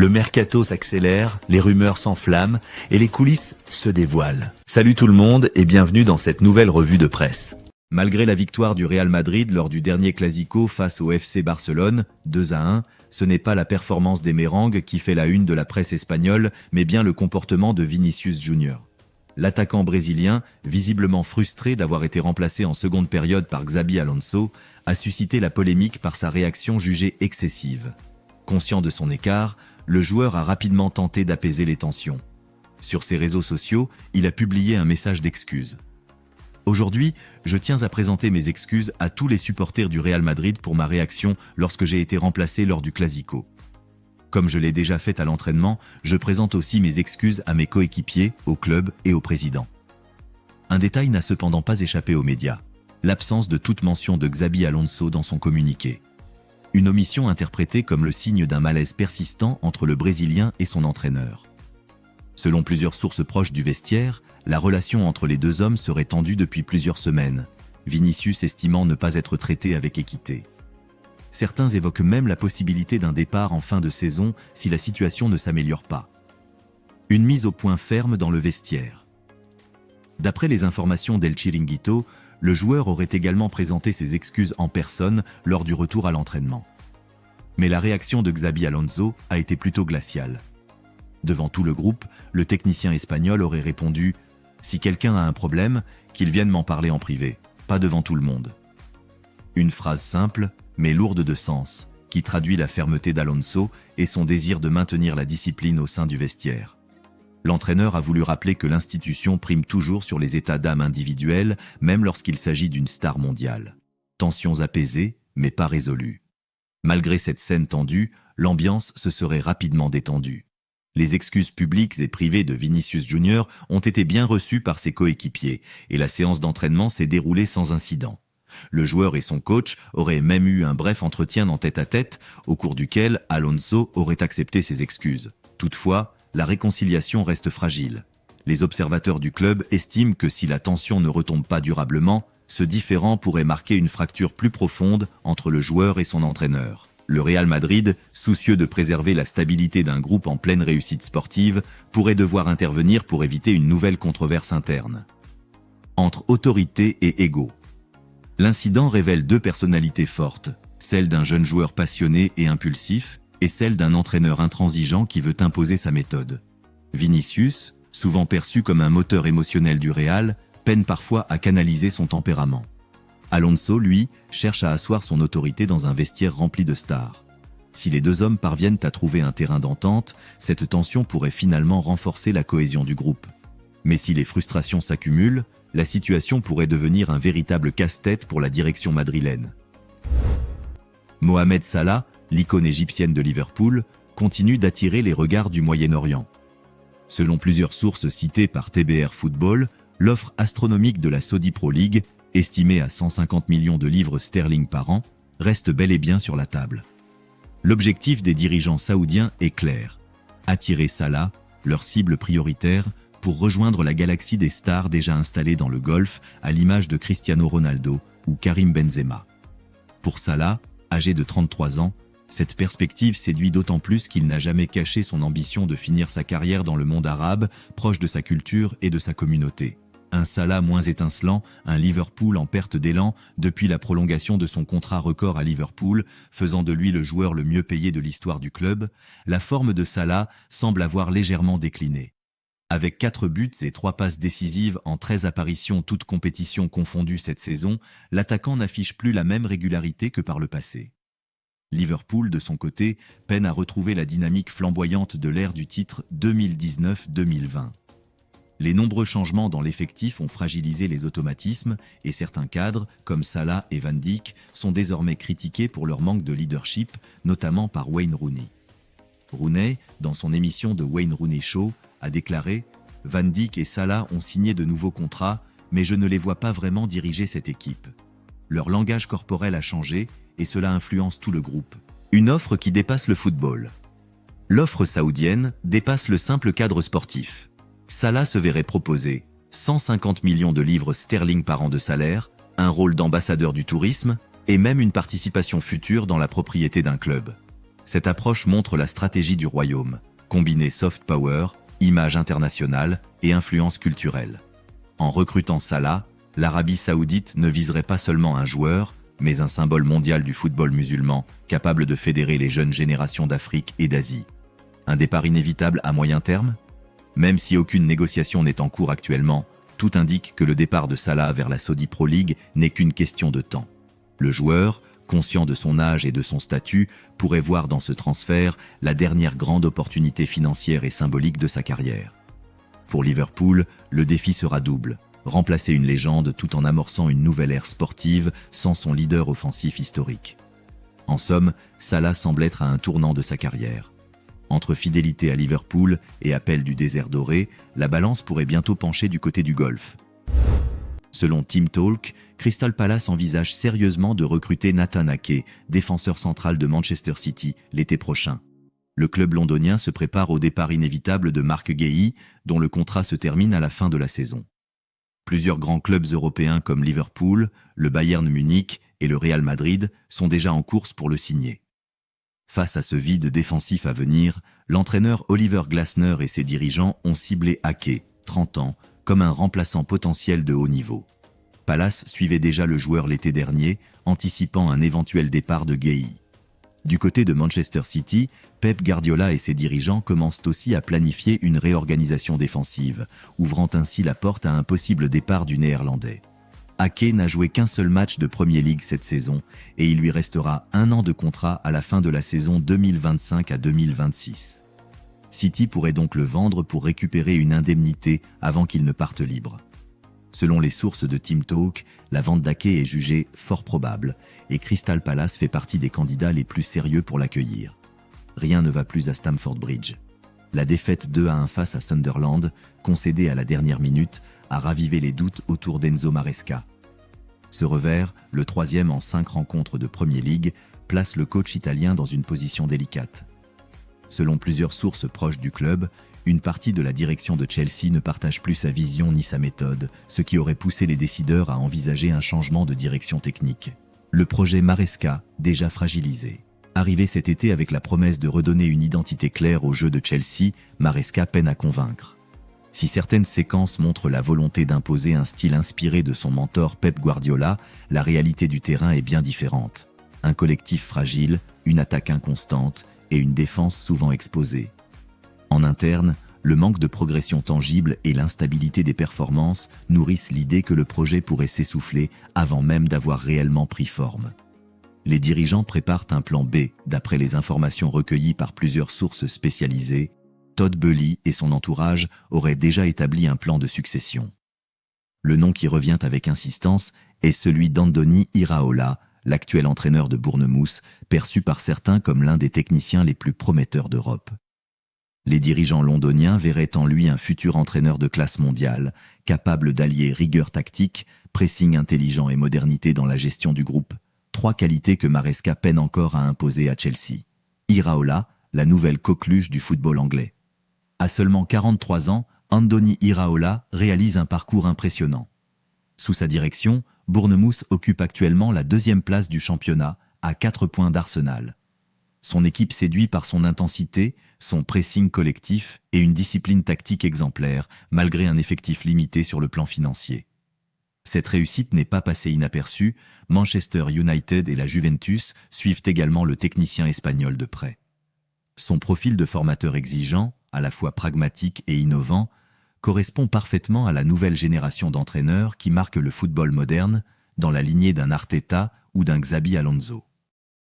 Le mercato s'accélère, les rumeurs s'enflamment et les coulisses se dévoilent. Salut tout le monde et bienvenue dans cette nouvelle revue de presse. Malgré la victoire du Real Madrid lors du dernier Clasico face au FC Barcelone, 2-1, ce n'est pas la performance des Merengues qui fait la une de la presse espagnole, mais bien le comportement de Vinicius Junior. L'attaquant brésilien, visiblement frustré d'avoir été remplacé en seconde période par Xabi Alonso, a suscité la polémique par sa réaction jugée excessive. Conscient de son écart, le joueur a rapidement tenté d'apaiser les tensions. Sur ses réseaux sociaux, il a publié un message d'excuse. Aujourd'hui, je tiens à présenter mes excuses à tous les supporters du Real Madrid pour ma réaction lorsque j'ai été remplacé lors du Clasico. Comme je l'ai déjà fait à l'entraînement, je présente aussi mes excuses à mes coéquipiers, au club et au président. Un détail n'a cependant pas échappé aux médias, l'absence de toute mention de Xabi Alonso dans son communiqué. Une omission interprétée comme le signe d'un malaise persistant entre le Brésilien et son entraîneur. Selon plusieurs sources proches du vestiaire, la relation entre les deux hommes serait tendue depuis plusieurs semaines, Vinicius estimant ne pas être traité avec équité. Certains évoquent même la possibilité d'un départ en fin de saison si la situation ne s'améliore pas. Une mise au point ferme dans le vestiaire. D'après les informations d'El Chiringuito, le joueur aurait également présenté ses excuses en personne lors du retour à l'entraînement. Mais la réaction de Xabi Alonso a été plutôt glaciale. Devant tout le groupe, le technicien espagnol aurait répondu « Si quelqu'un a un problème, qu'il vienne m'en parler en privé, pas devant tout le monde ». Une phrase simple, mais lourde de sens, qui traduit la fermeté d'Alonso et son désir de maintenir la discipline au sein du vestiaire. L'entraîneur a voulu rappeler que l'institution prime toujours sur les états d'âme individuels, même lorsqu'il s'agit d'une star mondiale. Tensions apaisées, mais pas résolues. Malgré cette scène tendue, l'ambiance se serait rapidement détendue. Les excuses publiques et privées de Vinicius Junior ont été bien reçues par ses coéquipiers, et la séance d'entraînement s'est déroulée sans incident. Le joueur et son coach auraient même eu un bref entretien en tête-à-tête, au cours duquel Alonso aurait accepté ses excuses. Toutefois, la réconciliation reste fragile. Les observateurs du club estiment que si la tension ne retombe pas durablement, ce différend pourrait marquer une fracture plus profonde entre le joueur et son entraîneur. Le Real Madrid, soucieux de préserver la stabilité d'un groupe en pleine réussite sportive, pourrait devoir intervenir pour éviter une nouvelle controverse interne. Entre autorité et ego. L'incident révèle deux personnalités fortes, celle d'un jeune joueur passionné et impulsif, et celle d'un entraîneur intransigeant qui veut imposer sa méthode. Vinicius, souvent perçu comme un moteur émotionnel du Real, peine parfois à canaliser son tempérament. Alonso, lui, cherche à asseoir son autorité dans un vestiaire rempli de stars. Si les deux hommes parviennent à trouver un terrain d'entente, cette tension pourrait finalement renforcer la cohésion du groupe. Mais si les frustrations s'accumulent, la situation pourrait devenir un véritable casse-tête pour la direction madrilène. Mohamed Salah, l'icône égyptienne de Liverpool, continue d'attirer les regards du Moyen-Orient. Selon plusieurs sources citées par TBR Football, l'offre astronomique de la Saudi Pro League, estimée à 150 millions de livres sterling par an, reste bel et bien sur la table. L'objectif des dirigeants saoudiens est clair, attirer Salah, leur cible prioritaire, pour rejoindre la galaxie des stars déjà installées dans le golf, à l'image de Cristiano Ronaldo ou Karim Benzema. Pour Salah, âgé de 33 ans, cette perspective séduit d'autant plus qu'il n'a jamais caché son ambition de finir sa carrière dans le monde arabe, proche de sa culture et de sa communauté. Un Salah moins étincelant, un Liverpool en perte d'élan depuis la prolongation de son contrat record à Liverpool, faisant de lui le joueur le mieux payé de l'histoire du club, la forme de Salah semble avoir légèrement décliné. Avec 4 buts et 3 passes décisives en 13 apparitions toutes compétitions confondues cette saison, l'attaquant n'affiche plus la même régularité que par le passé. Liverpool, de son côté, peine à retrouver la dynamique flamboyante de l'ère du titre 2019-2020. Les nombreux changements dans l'effectif ont fragilisé les automatismes et certains cadres, comme Salah et Van Dijk, sont désormais critiqués pour leur manque de leadership, notamment par Wayne Rooney. Rooney, dans son émission de Wayne Rooney Show, a déclaré « Van Dijk et Salah ont signé de nouveaux contrats, mais je ne les vois pas vraiment diriger cette équipe. Leur langage corporel a changé et cela influence tout le groupe. Une offre qui dépasse le football. L'offre saoudienne dépasse le simple cadre sportif. Salah se verrait proposer 150 millions de livres sterling par an de salaire, un rôle d'ambassadeur du tourisme et même une participation future dans la propriété d'un club. Cette approche montre la stratégie du royaume, combiner soft power, image internationale et influence culturelle. En recrutant Salah, l'Arabie Saoudite ne viserait pas seulement un joueur, mais un symbole mondial du football musulman, capable de fédérer les jeunes générations d'Afrique et d'Asie. Un départ inévitable à moyen terme? Même si aucune négociation n'est en cours actuellement, tout indique que le départ de Salah vers la Saudi Pro League n'est qu'une question de temps. Le joueur, conscient de son âge et de son statut, pourrait voir dans ce transfert la dernière grande opportunité financière et symbolique de sa carrière. Pour Liverpool, le défi sera double: remplacer une légende tout en amorçant une nouvelle ère sportive sans son leader offensif historique. En somme, Salah semble être à un tournant de sa carrière. Entre fidélité à Liverpool et appel du désert doré, la balance pourrait bientôt pencher du côté du golf. Selon Team Talk, Crystal Palace envisage sérieusement de recruter Nathan Ake, défenseur central de Manchester City, l'été prochain. Le club londonien se prépare au départ inévitable de Marc Guéhi, dont le contrat se termine à la fin de la saison. Plusieurs grands clubs européens comme Liverpool, le Bayern Munich et le Real Madrid sont déjà en course pour le signer. Face à ce vide défensif à venir, l'entraîneur Oliver Glasner et ses dirigeants ont ciblé Ake, 30 ans, comme un remplaçant potentiel de haut niveau. Palace suivait déjà le joueur l'été dernier, anticipant un éventuel départ de Guéhi. Du côté de Manchester City, Pep Guardiola et ses dirigeants commencent aussi à planifier une réorganisation défensive, ouvrant ainsi la porte à un possible départ du Néerlandais. Ake n'a joué qu'un seul match de Premier League cette saison et il lui restera 1 an de contrat à la fin de la saison 2025 à 2026. City pourrait donc le vendre pour récupérer une indemnité avant qu'il ne parte libre. Selon les sources de Team Talk, la vente d'Ake est jugée fort probable et Crystal Palace fait partie des candidats les plus sérieux pour l'accueillir. Rien ne va plus à Stamford Bridge. La défaite 2-1 face à Sunderland, concédée à la dernière minute, a ravivé les doutes autour d'Enzo Maresca. Ce revers, le 3e en 5 rencontres de Premier League, place le coach italien dans une position délicate. Selon plusieurs sources proches du club, une partie de la direction de Chelsea ne partage plus sa vision ni sa méthode, ce qui aurait poussé les décideurs à envisager un changement de direction technique. Le projet Maresca, déjà fragilisé. Arrivé cet été avec la promesse de redonner une identité claire au jeu de Chelsea, Maresca peine à convaincre. Si certaines séquences montrent la volonté d'imposer un style inspiré de son mentor Pep Guardiola, la réalité du terrain est bien différente. Un collectif fragile, une attaque inconstante et une défense souvent exposée. En interne, le manque de progression tangible et l'instabilité des performances nourrissent l'idée que le projet pourrait s'essouffler avant même d'avoir réellement pris forme. Les dirigeants préparent un plan B, d'après les informations recueillies par plusieurs sources spécialisées. Todd Boehly et son entourage auraient déjà établi un plan de succession. Le nom qui revient avec insistance est celui d'Andoni Iraola, l'actuel entraîneur de Bournemouth, perçu par certains comme l'un des techniciens les plus prometteurs d'Europe. Les dirigeants londoniens verraient en lui un futur entraîneur de classe mondiale, capable d'allier rigueur tactique, pressing intelligent et modernité dans la gestion du groupe, 3 qualités que Maresca peine encore à imposer à Chelsea. Iraola, la nouvelle coqueluche du football anglais. À seulement 43 ans, Andoni Iraola réalise un parcours impressionnant. Sous sa direction, Bournemouth occupe actuellement la 2e place du championnat, à 4 points d'Arsenal. Son équipe séduit par son intensité, son pressing collectif et une discipline tactique exemplaire, malgré un effectif limité sur le plan financier. Cette réussite n'est pas passée inaperçue, Manchester United et la Juventus suivent également le technicien espagnol de près. Son profil de formateur exigeant, à la fois pragmatique et innovant, correspond parfaitement à la nouvelle génération d'entraîneurs qui marque le football moderne, dans la lignée d'un Arteta ou d'un Xabi Alonso.